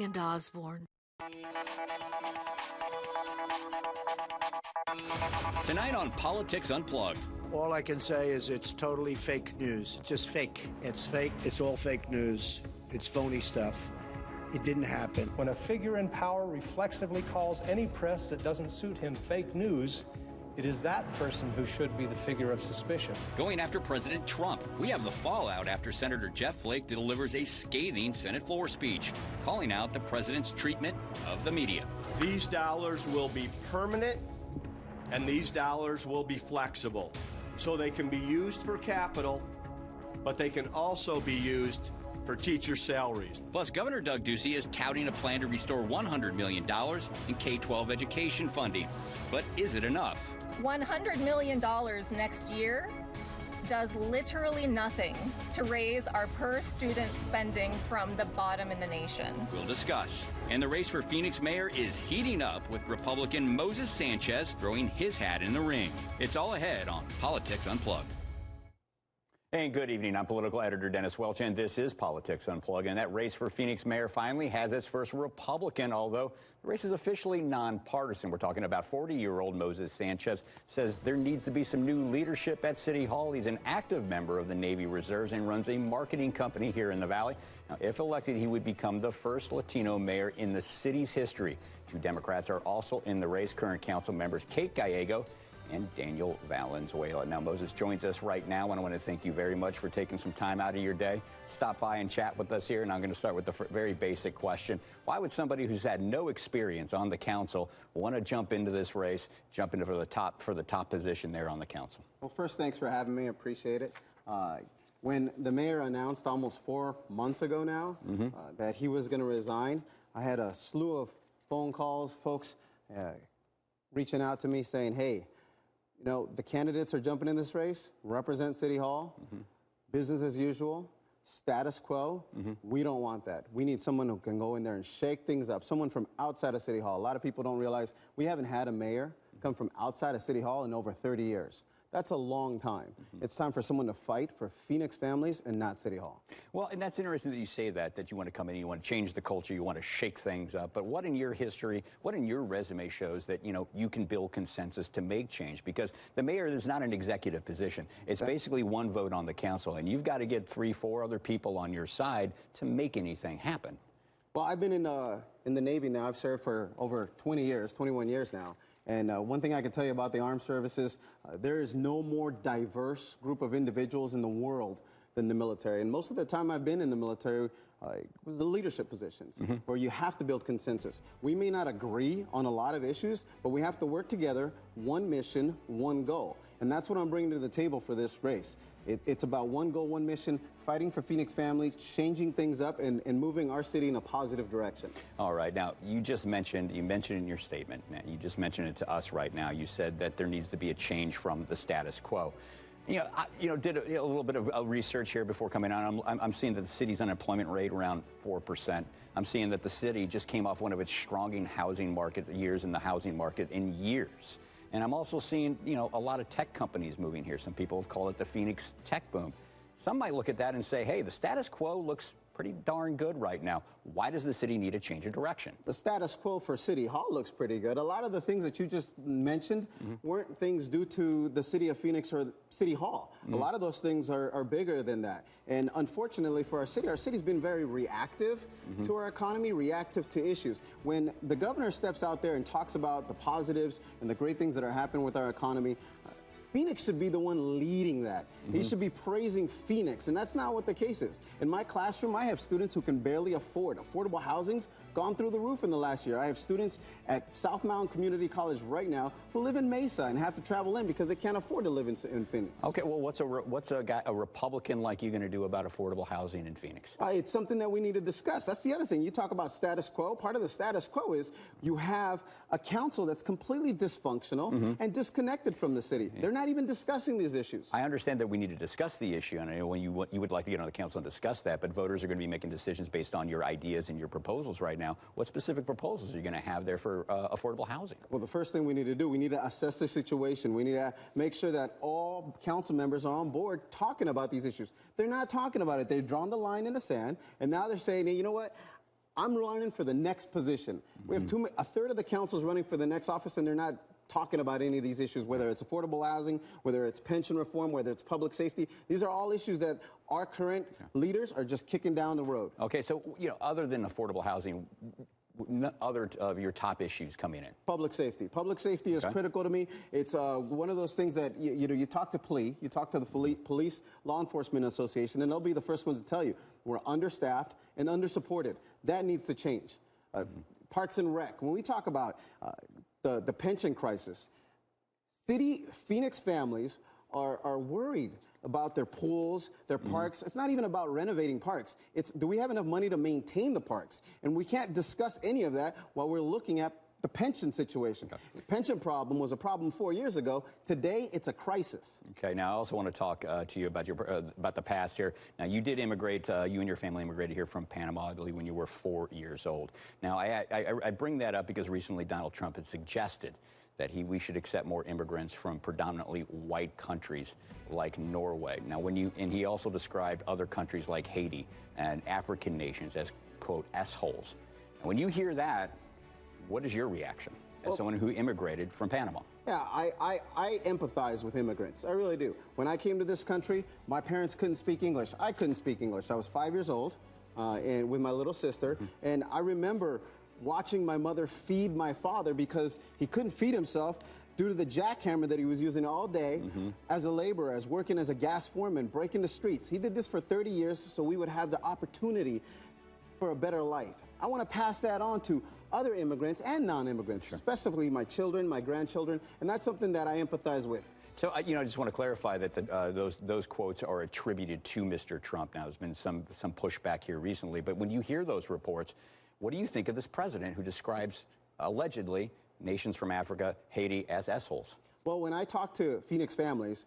and Osborne. Tonight on Politics Unplugged. All I can say is it's totally fake news. Just fake. It's fake. It's all fake news. It's phony stuff. It didn't happen. When a figure in power reflexively calls any press that doesn't suit him fake news, it is that person who should be the figure of suspicion. Going after President Trump, we have the fallout after Senator Jeff Flake delivers a scathing Senate floor speech, calling out the president's treatment of the media. These dollars will be permanent, and these dollars will be flexible. So they can be used for capital, but they can also be used for teacher salaries. Plus, Governor Doug Ducey is touting a plan to restore $100 million in K-12 education funding. But is it enough? $100 million next year does literally nothing to raise our per-student spending from the bottom in the nation. We'll discuss. And the race for Phoenix mayor is heating up with Republican Moses Sanchez throwing his hat in the ring. It's all ahead on Politics Unplugged. And good evening. I'm political editor Dennis Welch, and this is Politics Unplugged. And that race for Phoenix mayor finally has its first Republican, although the race is officially nonpartisan. We're talking about 40-year-old Moses Sanchez says there needs to be some new leadership at City Hall. He's an active member of the Navy Reserves and runs a marketing company here in the Valley. Now, if elected, he would become the first Latino mayor in the city's history. Two Democrats are also in the race, current council members Kate Gallego and Daniel Valenzuela. Now, Moses joins us right now, and I want to thank you very much for taking some time out of your day. Stop by and chat with us here, and I'm going to start with the very basic question. Why would somebody who's had no experience on the council want to jump into this race, jump into for the top position there on the council? Well, first, thanks for having me. I appreciate it. When the mayor announced almost 4 months ago now that he was going to resign, I had a slew of phone calls, folks reaching out to me saying, hey, you know, the candidates are jumping in this race, represent City Hall, business as usual, status quo. We don't want that. We need someone who can go in there and shake things up, someone from outside of City Hall. A lot of people don't realize we haven't had a mayor come from outside of City Hall in over 30 years. That's a long time. It's time for someone to fight for Phoenix families and not City Hall. Well, and that's interesting that you say that you want to come in, you want to change the culture, you want to shake things up. But what in your history, what in your resume shows that, you know, you can build consensus to make change? Because the mayor is not an executive position. It's basically one vote on the council, and you've got to get 3, 4 other people on your side to make anything happen. Well, I've been in the Navy now. I've served for over 20 years, 21 years now. And one thing I can tell you about the armed services, there is no more diverse group of individuals in the world than the military. And most of the time I've been in the military was the leadership positions, where you have to build consensus. We may not agree on a lot of issues, but we have to work together, one mission, one goal. And that's what I'm bringing to the table for this race. It's about one goal, one mission, fighting for Phoenix families, changing things up, and moving our city in a positive direction. All right. Now, you mentioned in your statement, Matt, you just mentioned it to us right now. You said that there needs to be a change from the status quo. I did a little bit of research here before coming on. I'm seeing that the city's unemployment rate around 4%. I'm seeing that the city just came off one of its strongest housing market years in the housing market in years. And I'm also seeing, a lot of tech companies moving here. Some people have called it the Phoenix tech boom. Some might look at that and say, hey, the status quo looks pretty darn good right now. Why does the city need a change of direction? The status quo for City Hall looks pretty good. A lot of the things that you just mentioned weren't things due to the city of Phoenix or City Hall. A lot of those things are bigger than that. And unfortunately for our city's been very reactive to our economy, reactive to issues. When the governor steps out there and talks about the positives and the great things that are happening with our economy, Phoenix should be the one leading that. He should be praising Phoenix, and that's not what the case is. In my classroom, I have students who can barely afford. Affordable housing's gone through the roof in the last year. I have students at South Mountain Community College right now who live in Mesa and have to travel in because they can't afford to live in Phoenix. Okay, well, what's a Republican like you going to do about affordable housing in Phoenix? It's something that we need to discuss. That's the other thing. You talk about status quo. Part of the status quo is you have a council that's completely dysfunctional and disconnected from the city. They're not even discussing these issues. I understand that we need to discuss the issue, and I know you would like to get on the council and discuss that, but voters are going to be making decisions based on your ideas and your proposals right now. What specific proposals are you going to have there for affordable housing? Well, the first thing we need to do, we need to assess the situation. We need to make sure that all council members are on board talking about these issues. They're not talking about it. They've drawn the line in the sand, and now they're saying, hey, you know what? I'm running for the next position. We have a third of the council's running for the next office, and they're not talking about any of these issues, whether it's affordable housing, whether it's pension reform, whether it's public safety. These are all issues that our current leaders are just kicking down the road. Okay, so, other than affordable housing, other of your top issues coming in? Public safety. Public safety is critical to me. It's one of those things that, you talk to PLE, you talk to the Police Law Enforcement Association, and they'll be the first ones to tell you, we're understaffed and undersupported. That needs to change. Parks and Rec. When we talk about the pension crisis, Phoenix families are worried about their pools, their parks. It's not even about renovating parks. It's, do we have enough money to maintain the parks? And we can't discuss any of that while we're looking at the pension situation. The pension problem was a problem 4 years ago. Today, it's a crisis. Okay, now I also want to talk to you about about the past here. Now, you did immigrate, you and your family immigrated here from Panama, I believe, when you were 4 years old. Now, I bring that up because recently Donald Trump had suggested that we should accept more immigrants from predominantly white countries like Norway. Now, and he also described other countries like Haiti and African nations as, quote, S-holes. And when you hear that, what is your reaction as someone who immigrated from Panama? Yeah, I empathize with immigrants. I really do. When I came to this country, my parents couldn't speak English. I couldn't speak English. I was 5 years old and with my little sister, and I remember watching my mother feed my father because he couldn't feed himself due to the jackhammer that he was using all day as a laborer, as working as a gas foreman, breaking the streets. He did this for 30 years so we would have the opportunity for a better life. I want to pass that on to other immigrants and non-immigrants, especially my children, my grandchildren, and that's something that I empathize with. So, I just want to clarify that those quotes are attributed to Mr. Trump. Now, there's been some pushback here recently, but when you hear those reports, what do you think of this president who describes, allegedly, nations from Africa, Haiti, as S-holes? Well, when I talk to Phoenix families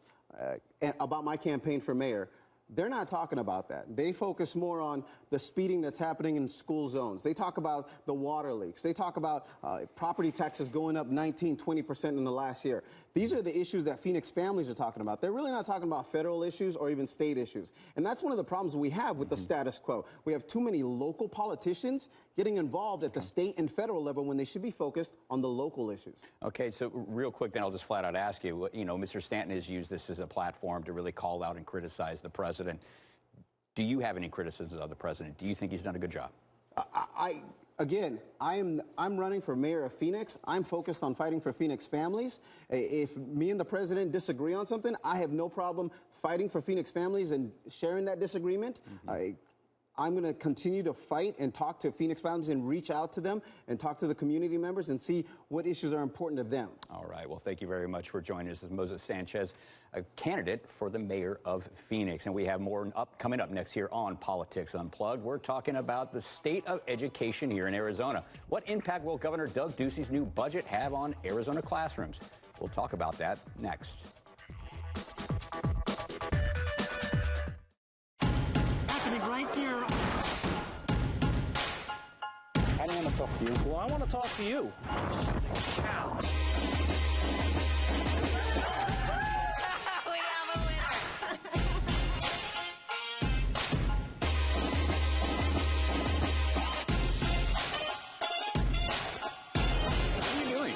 about my campaign for mayor, they're not talking about that. They focus more on the speeding that's happening in school zones. They talk about the water leaks. They talk about property taxes going up 19, 20% in the last year. These are the issues that Phoenix families are talking about. They're really not talking about federal issues or even state issues. And that's one of the problems we have with the status quo. We have too many local politicians getting involved at the state and federal level when they should be focused on the local issues. Okay, so real quick, then I'll just flat out ask you, Mr. Stanton has used this as a platform to really call out and criticize the president. Do you have any criticisms of the president? Do you think he's done a good job? Again, I'm running for mayor of Phoenix. I'm focused on fighting for Phoenix families. If me and the president disagree on something, I have no problem fighting for Phoenix families and sharing that disagreement. I'm going to continue to fight and talk to Phoenix families and reach out to them and talk to the community members and see what issues are important to them. All right. Well, thank you very much for joining us. This is Mesa Sanchez, a candidate for the mayor of Phoenix. And we have more coming up next here on Politics Unplugged. We're talking about the state of education here in Arizona. What impact will Governor Doug Ducey's new budget have on Arizona classrooms? We'll talk about that next. Right here. I don't want to talk to you. Well, I want to talk to you. We have a winner. What are you doing?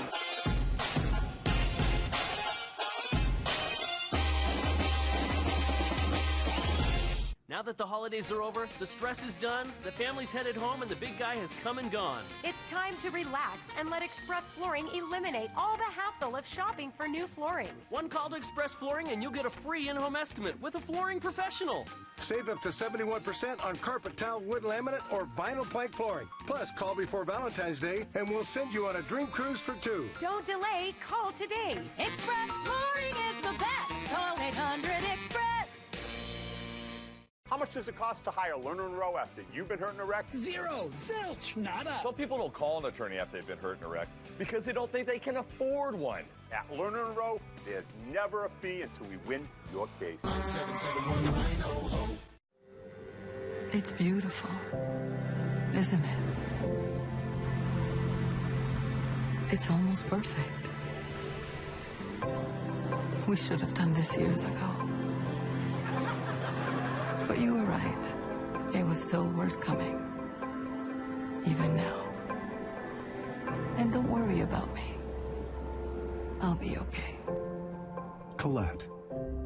Now that the holidays are over, the stress is done, the family's headed home, and the big guy has come and gone. It's time to relax and let Express Flooring eliminate all the hassle of shopping for new flooring. One call to Express Flooring and you'll get a free in-home estimate with a flooring professional. Save up to 71% on carpet, tile, wood laminate, or vinyl plank flooring. Plus, call before Valentine's Day and we'll send you on a dream cruise for two. Don't delay, call today. Express Flooring is the best. Call 800-EXPRESS. How much does it cost to hire Lerner & Rowe after you've been hurt in a wreck? Zero. Zilch. Nada. Some people don't call an attorney after they've been hurt in a wreck because they don't think they can afford one. At Lerner & Rowe, there's never a fee until we win your case. It's beautiful, isn't it? It's almost perfect. We should have done this years ago. But you were right. It was still worth coming. even now. And don't worry about me. I'll be okay. Colette,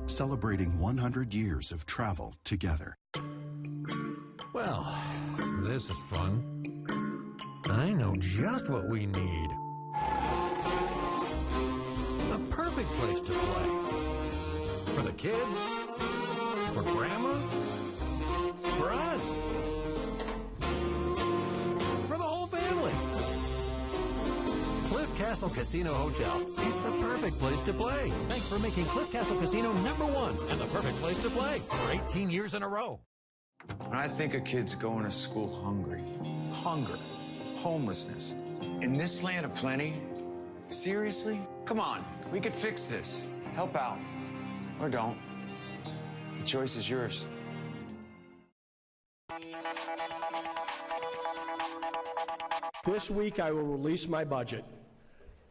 celebrating 100 years of travel together. Well, this is fun. I know just what we need. The perfect place to play. For the kids, for Grandma, for us, for the whole family. Cliff Castle Casino Hotel is the perfect place to play. Thanks for making Cliff Castle Casino #1 and the perfect place to play for 18 years in a row. When I think of kids going to school hungry, hunger, homelessness, in this land of plenty, seriously? Come on, we could fix this. Help out. Or don't. The choice is yours. This week I will release my budget.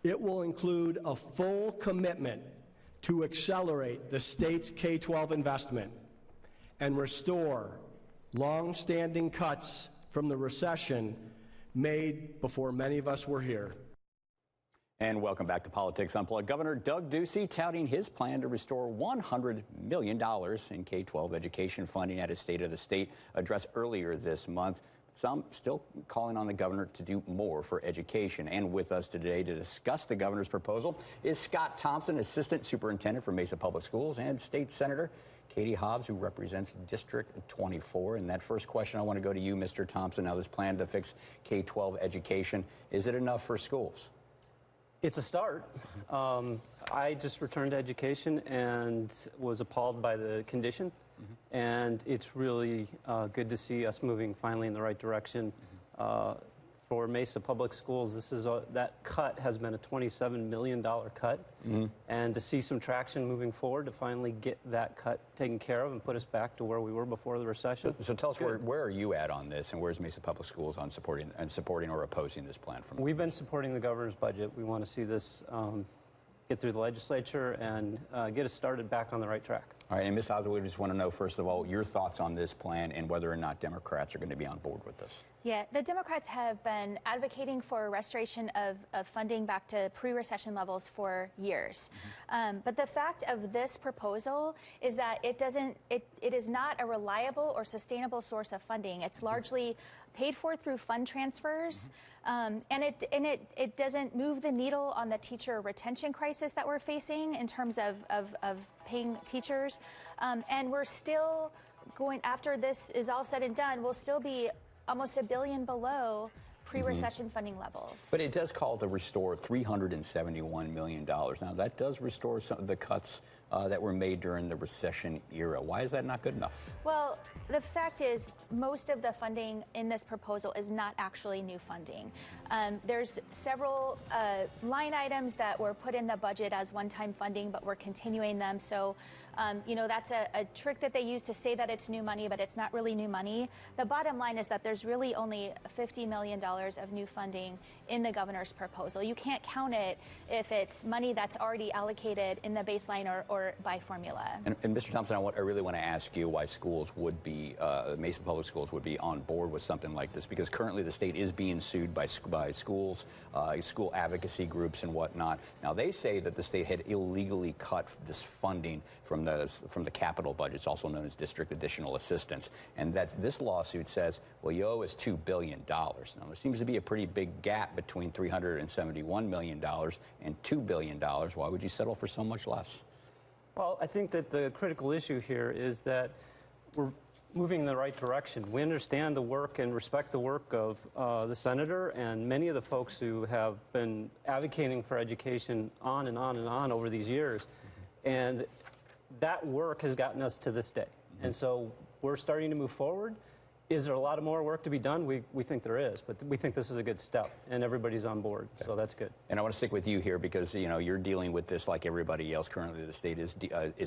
It will include a full commitment to accelerate the state's K-12 investment and restore long-standing cuts from the recession made before many of us were here. And welcome back to Politics Unplugged. Governor Doug Ducey touting his plan to restore $100 million in K-12 education funding at his State of the State address earlier this month. Some still calling on the governor to do more for education. And with us today to discuss the governor's proposal is Scott Thompson, Assistant Superintendent for Mesa Public Schools, and State Senator Katie Hobbs, who represents District 24. And that first question, I want to go to you, Mr. Thompson. Now, this plan to fix K-12 education, is it enough for schools? It's a start. I just returned to education and was appalled by the condition. And it's really good to see us moving finally in the right direction. For Mesa Public Schools, this is that cut has been a $27 million cut. And to see some traction moving forward to finally get that cut taken care of and put us back to where we were before the recession. So tell us, where are you at on this, and where's Mesa Public Schools on supporting or opposing this plan? We've been supporting the governor's budget. We want to see this get through the legislature and get us started back on the right track. All right, and Ms. Hobbs, we just want to know, first of all, your thoughts on this plan and whether or not Democrats are going to be on board with this. Yeah, the Democrats have been advocating for restoration of funding back to pre-recession levels for years. But the fact of this proposal is that it is not a reliable or sustainable source of funding. It's largely paid for through fund transfers. And it doesn't move the needle on the teacher retention crisis that we're facing in terms of paying teachers. And we're still going, after this is all said and done, we'll still be almost $1 billion below pre-recession funding levels. But it does call to restore $371 million. Now, that does restore some of the cuts that were made during the recession era. Why is that not good enough? Well, the fact is most of the funding in this proposal is not actually new funding. There's several line items that were put in the budget as one-time funding, but we're continuing them. So, you know, that's a trick that they use to say that it's new money, but it's not really new money. The bottom line is that there's really only $50 million of new funding in the governor's proposal. You can't count it if it's money that's already allocated in the baseline or by formula. And Mr. Thompson, I really want to ask you why schools would be, Mesa Public Schools would be on board with something like this, because currently the state is being sued by schools, school advocacy groups and whatnot. Now, they say that the state had illegally cut this funding from the capital budgets, also known as district additional assistance, and that this lawsuit says, well, you owe us $2 billion. Now, there seems to be a pretty big gap between $371 million and $2 billion. Why would you settle for so much less? Well, I think that the critical issue here is that we're moving in the right direction. We understand the work and respect the work of the senator and many of the folks who have been advocating for education on and on and on over these years. And that work has gotten us to this day. And so we're starting to move forward. Is there a lot of more work to be done? We think there is, but we think this is a good step, and everybody's on board, so that's good. And I want to stick with you here because, you know, you're dealing with this like everybody else. Currently, the state is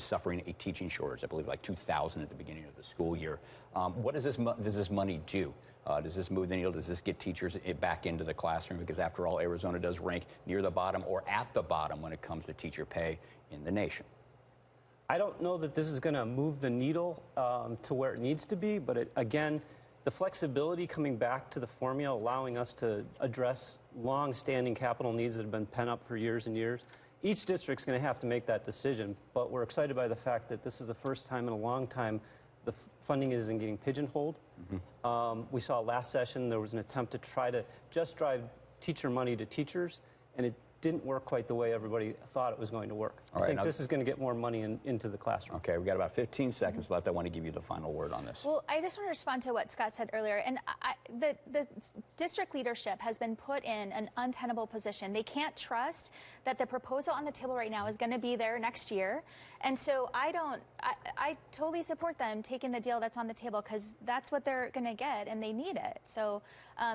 suffering a teaching shortage. I believe like 2,000 at the beginning of the school year. What does this money do? Does this move the needle? Does this get teachers back into the classroom? Because after all, Arizona does rank near the bottom or at the bottom when it comes to teacher pay in the nation. I don't know that this is going to move the needle to where it needs to be, but again, the flexibility coming back to the formula, allowing us to address long-standing capital needs that have been pent up for years and years. Each district's going to have to make that decision, but we're excited by the fact that this is the first time in a long time the funding isn't getting pigeonholed. We saw last session there was an attempt to try to just drive teacher money to teachers, and it didn't work quite the way everybody thought it was going to work. I think this is going to get more money into the classroom. Okay, we've got about 15 seconds left. I want to give you the final word on this. Well, I just want to respond to what Scott said earlier. And the district leadership has been put in an untenable position. They can't trust that the proposal on the table right now is going to be there next year. And so I totally support them taking the deal that's on the table, because that's what they're going to get, and they need it. So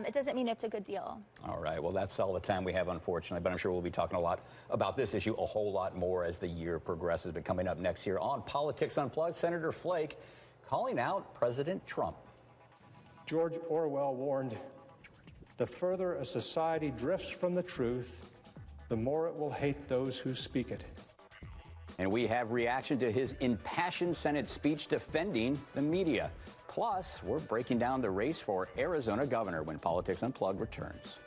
it doesn't mean it's a good deal. All right, well, that's all the time we have, unfortunately, but I'm sure we'll be talking a lot about this issue, a whole lot more as the year progresses. But coming up next here on Politics Unplugged, Senator Flake calling out President Trump. George Orwell warned, "The further a society drifts from the truth, the more it will hate those who speak it." And we have reaction to his impassioned Senate speech defending the media. Plus, we're breaking down the race for Arizona governor when Politics Unplugged returns.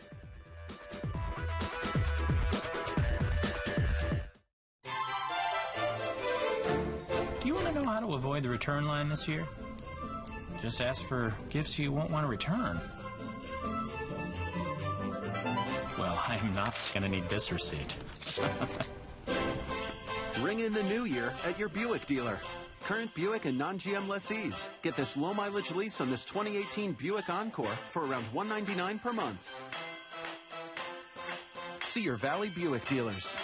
Do you want to know how to avoid the return line this year? Just ask for gifts you won't want to return. Well, I'm not going to need this receipt. Ring in the new year at your Buick dealer. Current Buick and non-GM lessees get this low-mileage lease on this 2018 Buick Encore for around $199 per month. See your Valley Buick dealers.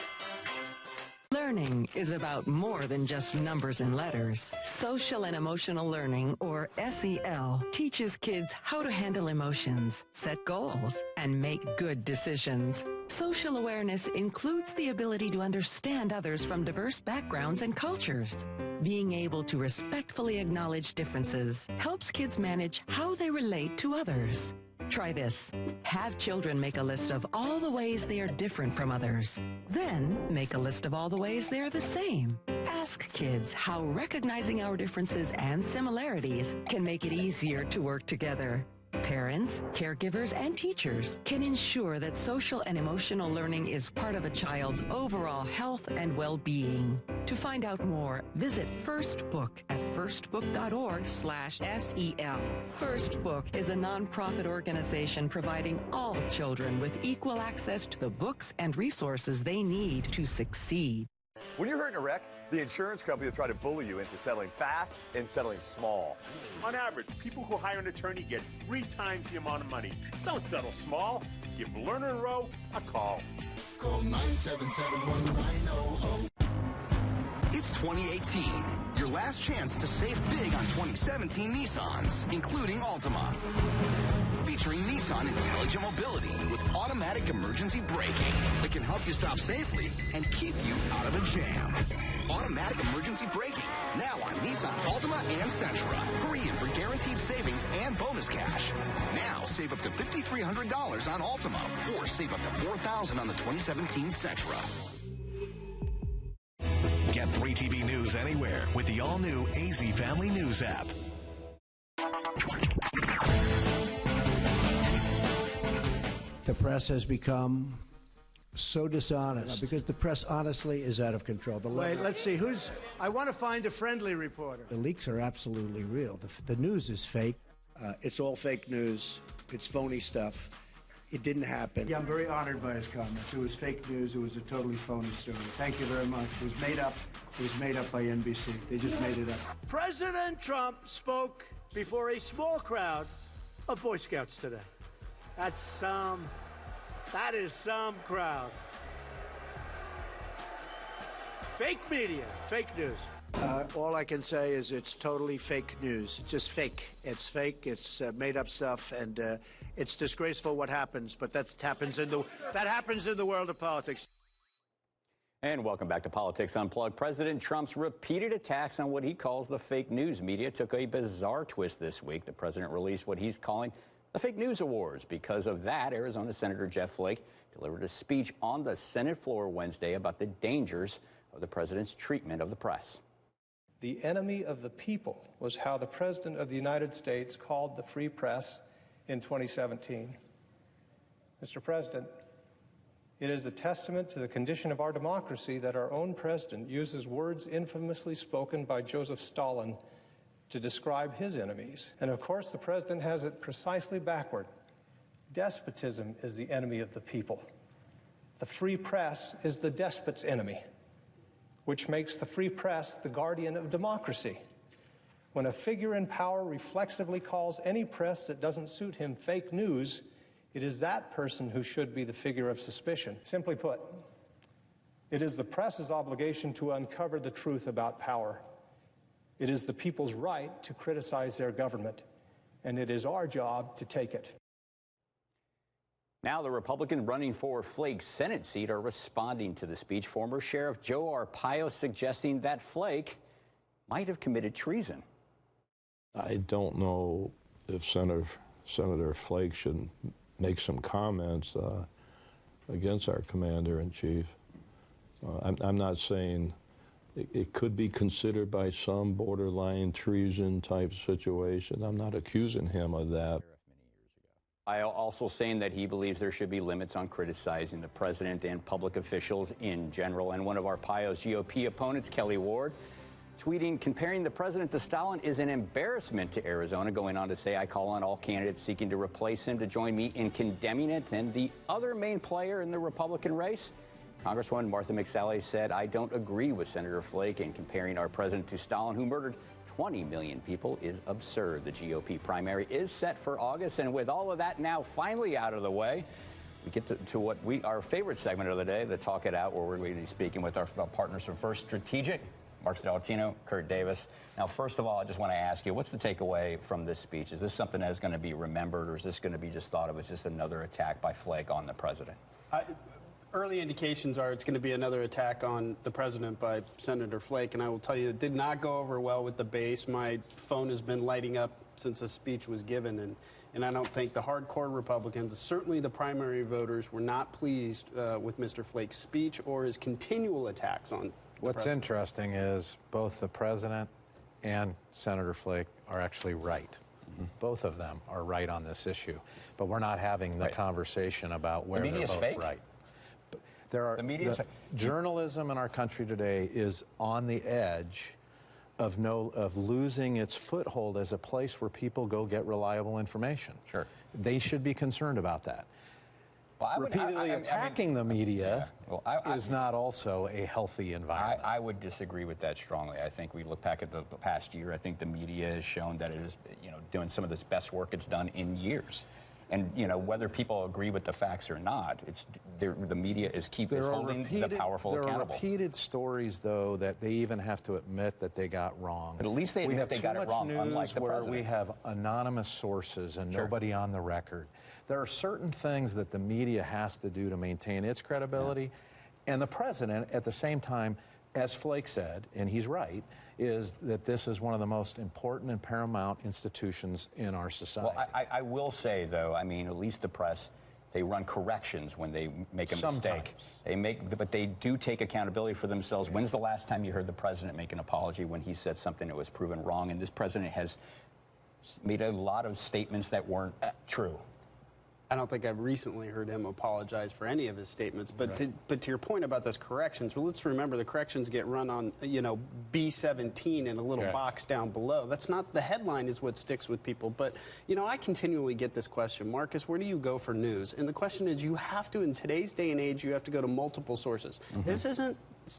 Learning is about more than just numbers and letters. Social and Emotional Learning, or SEL, teaches kids how to handle emotions, set goals, and make good decisions. Social awareness includes the ability to understand others from diverse backgrounds and cultures. Being able to respectfully acknowledge differences helps kids manage how they relate to others. Try this. Have children make a list of all the ways they are different from others. Then make a list of all the ways they are the same. Ask kids how recognizing our differences and similarities can make it easier to work together. Parents, caregivers, and teachers can ensure that social and emotional learning is part of a child's overall health and well-being. To find out more, visit First Book at firstbook.org/SEL. First Book is a nonprofit organization providing all children with equal access to the books and resources they need to succeed. When you're hurt in a wreck, the insurance company will try to bully you into settling fast and settling small. On average, people who hire an attorney get 3 times the amount of money. Don't settle small. Give Lerner & Rowe a call. Call 977-1900. It's 2018. Your last chance to save big on 2017 Nissans, including Altima. Featuring Nissan Intelligent Mobility with automatic emergency braking that can help you stop safely and keep you out of a jam. Automatic emergency braking, now on Nissan Altima and Sentra. Hurry in for guaranteed savings and bonus cash. Now save up to $5,300 on Altima or save up to $4,000 on the 2017 Sentra. Get 3TV News anywhere with the all-new AZ Family News app. The press has become so dishonest because the press honestly is out of control. Wait, let's see who's. I want to find a friendly reporter. The leaks are absolutely real. The news is fake. It's all fake news. It's phony stuff. It didn't happen. Yeah, I'm very honored by his comments. It was fake news. It was a totally phony story. Thank you very much. It was made up. It was made up by NBC. They just made it up. President Trump spoke before a small crowd of Boy Scouts today. That is some crowd. Fake media, fake news. All I can say is it's totally fake news. Just fake. It's fake. It's made up stuff, and it's disgraceful what happens. But that happens in the world of politics. And welcome back to Politics Unplugged. President Trump's repeated attacks on what he calls the fake news media took a bizarre twist this week. The president released what he's calling the Fake News Awards. Because of that, Arizona Senator Jeff Flake delivered a speech on the Senate floor Wednesday about the dangers of the president's treatment of the press. The enemy of the people was how the President of the United States called the free press in 2017. Mr. President, it is a testament to the condition of our democracy that our own president uses words infamously spoken by Joseph Stalin to describe his enemies. And of course, the president has it precisely backward. Despotism is the enemy of the people. The free press is the despot's enemy, which makes the free press the guardian of democracy. When a figure in power reflexively calls any press that doesn't suit him fake news, it is that person who should be the figure of suspicion. Simply put, it is the press's obligation to uncover the truth about power. It is the people's right to criticize their government, and it is our job to take it. Now the Republican running for Flake's Senate seat are responding to the speech. Former Sheriff Joe Arpaio suggesting that Flake might have committed treason. I don't know if Senator Flake should make some comments against our commander-in-chief. I'm not saying it could be considered by some borderline treason type situation. I'm not accusing him of that. Also saying that he believes there should be limits on criticizing the president and public officials in general. And one of Arpaio's GOP opponents, Kelly Ward, tweeting, comparing the president to Stalin is an embarrassment to Arizona, going on to say, I call on all candidates seeking to replace him to join me in condemning it. And the other main player in the Republican race, Congresswoman Martha McSally, said, I don't agree with Senator Flake, and comparing our president to Stalin, who murdered 20 million people, is absurd. The GOP primary is set for August, and with all of that now finally out of the way, we get to what our favorite segment of the day, the Talk It Out, where we're going to be speaking with our partners from First Strategic, Mark Stellatino, Kurt Davis. Now, first of all, I just want to ask you, what's the takeaway from this speech? Is this something that is going to be remembered, or is this going to be just thought of as just another attack by Flake on the president? Early indications are it's going to be another attack on the president by Senator Flake, and I will tell you it did not go over well with the base. My phone has been lighting up since the speech was given, and I don't think the hardcore Republicans, certainly the primary voters, were not pleased with Mr. Flake's speech or his continual attacks on the What's president. interesting is both the president and Senator Flake are actually right. Both of them are right on this issue, but we're not having the conversation about where they're both fake? Right. Journalism in our country today is on the edge of losing its foothold as a place where people go get reliable information. Sure. They should be concerned about that. Well, Repeatedly attacking the media is not also a healthy environment. I would disagree with that strongly. I think we look back at the past year. I think the media has shown that it is, doing some of this best work it's done in years. And, whether people agree with the facts or not, the media is holding the powerful accountable. There are repeated stories, though, that they even have to admit that they got wrong. But at least they admit they got it wrong, unlike the president. We have too much news where we have anonymous sources and nobody on the record. There are certain things that the media has to do to maintain its credibility. Yeah. And the president, at the same time, as Flake said, and he's right, is that this is one of the most important and paramount institutions in our society. Well, I will say, though, at least the press, they run corrections when they make a mistake. But they do take accountability for themselves. When's the last time you heard the president make an apology when he said something that was proven wrong? And this president has made a lot of statements that weren't true. I don't think I've recently heard him apologize for any of his statements. But to your point about those corrections, well, let's remember the corrections get run on, B17 in a little box down below. That's not the headline is what sticks with people. But, I continually get this question, Marcus, where do you go for news? And the question is, you have to, in today's day and age, you have to go to multiple sources. Mm-hmm. This isn't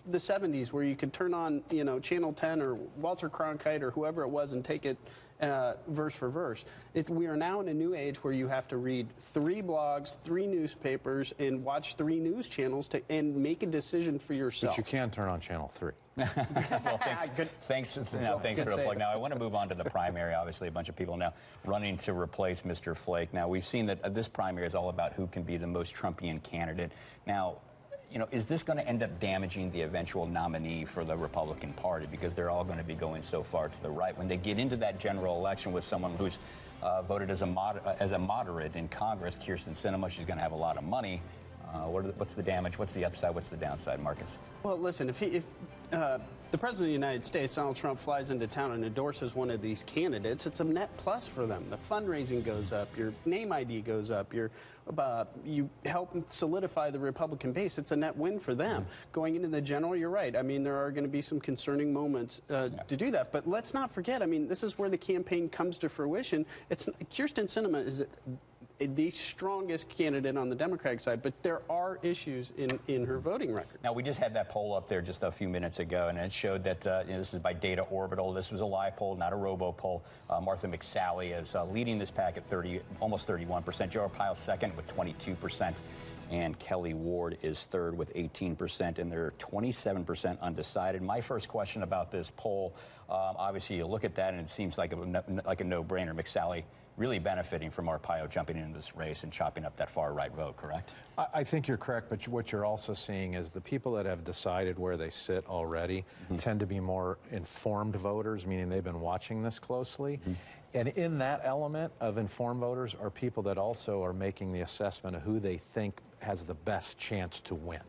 the 70s where you could turn on, Channel 10 or Walter Cronkite or whoever it was and take it verse for verse. We are now in a new age where you have to read 3 blogs, 3 newspapers, and watch 3 news channels and make a decision for yourself. But you can turn on Channel 3. Well, thanks for the plug. Now, I want to move on to the primary. Obviously, a bunch of people now running to replace Mr. Flake. Now, we've seen that this primary is all about who can be the most Trumpian candidate. Now, is this going to end up damaging the eventual nominee for the Republican Party? Because they're all going to be going so far to the right. When they get into that general election with someone who's voted as a moderate in Congress, Kyrsten Sinema, she's going to have a lot of money. What's the damage? What's the upside? What's the downside, Marcus? Well, listen, if the President of the United States, Donald Trump, flies into town and endorses one of these candidates, it's a net plus for them. The fundraising goes up, your name ID goes up, you help solidify the Republican base. It's a net win for them. Going into the general, you're right. I mean, there are going to be some concerning moments to do that. But let's not forget, I mean, this is where the campaign comes to fruition. Kyrsten Sinema is the strongest candidate on the Democratic side, but there are issues in her voting record. Now, we just had that poll up there just a few minutes ago, and it showed that this is by Data Orbital. This was a live poll, not a robo poll. Martha McSally is leading this pack at almost 31%. Joe Arpaio second with 22%. And Kelly Ward is third with 18%, and they're 27% undecided. My first question about this poll, obviously you look at that and it seems like a no-brainer. McSally really benefiting from Arpaio jumping into this race and chopping up that far-right vote, correct? I think you're correct, but what you're also seeing is the people that have decided where they sit already tend to be more informed voters, meaning they've been watching this closely. And in that element of informed voters are people that also are making the assessment of who they think has the best chance to win.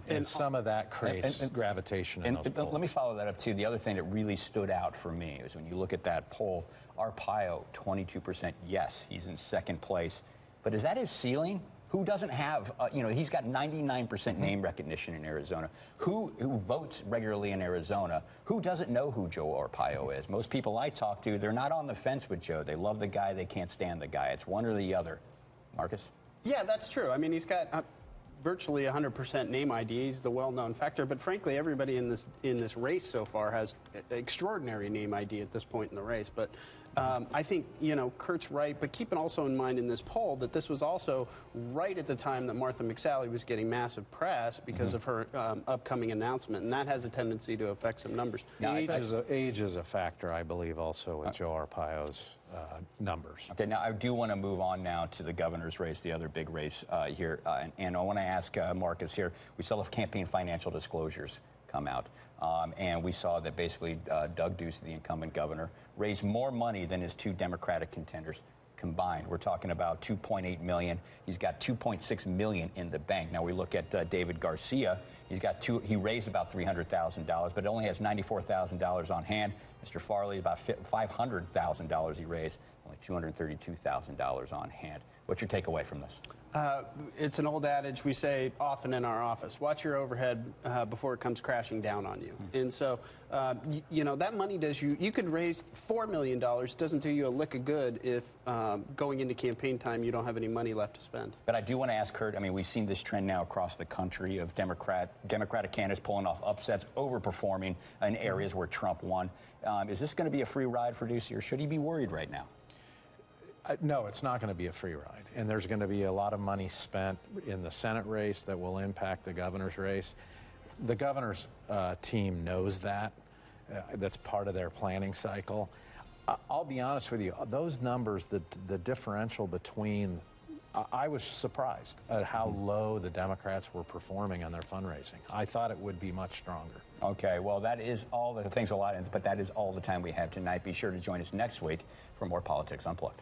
And some of that creates gravitation in those polls. Let me follow that up, too. The other thing that really stood out for me is when you look at that poll, Arpaio, 22%, yes, he's in second place. But is that his ceiling? Who doesn't have, he's got 99% name recognition in Arizona. Who votes regularly in Arizona? Who doesn't know who Joe Arpaio is? Most people I talk to, they're not on the fence with Joe. They love the guy. They can't stand the guy. It's one or the other. Marcus? Yeah, that's true. I mean, he's got virtually 100% name ID. He's the well-known factor. But frankly, everybody in this race so far has extraordinary name ID at this point in the race. But I think, Kurt's right. But keep also in mind in this poll that this was also right at the time that Martha McSally was getting massive press because of her upcoming announcement. And that has a tendency to affect some numbers. Age is a factor, I believe, also with Joe Arpaio's numbers. Okay, now I do want to move on now to the governor's race, the other big race here. And I want to ask Marcus here, we saw the campaign financial disclosures come out. And we saw that basically Doug Ducey, the incumbent governor, raised more money than his two Democratic contenders combined. We're talking about $2.8 million. He's got $2.6 million in the bank. Now we look at David Garcia. He raised about $300,000, but it only has $94,000 on hand. Mr. Farley, about $500,000 he raised, only $232,000 on hand. What's your takeaway from this? It's an old adage we say often in our office. Watch your overhead before it comes crashing down on you. And so, that money does you could raise $4 million. Doesn't do you a lick of good if going into campaign time you don't have any money left to spend. But I do want to ask Kurt, I mean, we've seen this trend now across the country of Democratic candidates pulling off upsets, overperforming in areas where Trump won. Is this going to be a free ride for Ducey, or should he be worried right now? No, it's not going to be a free ride. And there's going to be a lot of money spent in the Senate race that will impact the governor's race. The governor's team knows that. That's part of their planning cycle. I'll be honest with you, those numbers, the differential between, I was surprised at how low the Democrats were performing on their fundraising. I thought it would be much stronger. Okay, well, that is all the things but that is all the time we have tonight. Be sure to join us next week for more Politics Unplugged.